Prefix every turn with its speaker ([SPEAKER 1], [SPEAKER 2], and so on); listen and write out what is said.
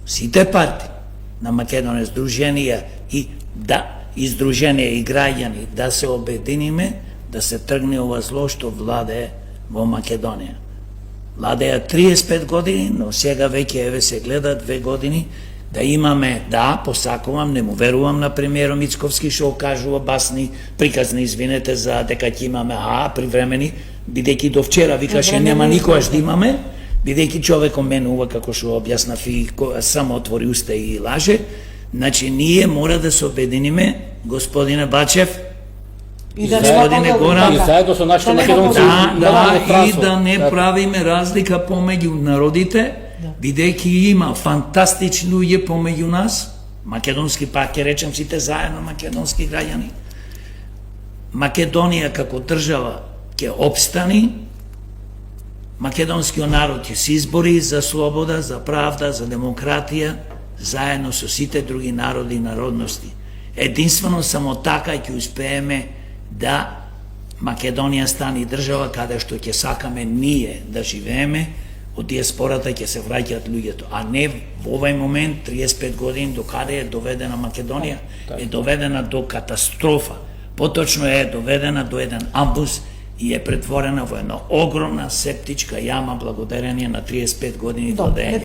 [SPEAKER 1] сите партии на Македонија, здруженија и граѓани да се обединиме, да се тргне ова зло што владее во Македонија. Владеја 35 години, но сега веќе еве се гледа 2 години да имаме, посакувам, не му верувам на премиерот Мицковски што кажува басни, приказни, извинете, за дека ќе имаме привремени, бидејќи до вчера викаше нема никогаш да имаме, бидејќи човекот менува, како што објаснав, и само отвори уста и лаже. Значи, ние мора да се обединиме, господине Бачев, господине Горан,
[SPEAKER 2] и заедно со нашите македонци,
[SPEAKER 1] и да не правиме разлика помеѓу народите, бидејќи има фантастични луѓе помеѓу нас, македонски, пак ќе речем сите заедно македонски граѓани. Македонија како држава ќе обстани, македонскиот народ ќе се избори за слобода, за правда, за демократија, заедно со сите други народи и народности. Единствено само така ќе успееме да Македонија стане држава каде што ќе сакаме ние да живееме, од диаспората ќе се враќаат луѓето, а не во овој момент 35 години до каде е доведена Македонија, е доведена до катастрофа. Поточно е доведена до еден амбус и е претворена во една огромна септичка јама благодарение на 35 години до дење.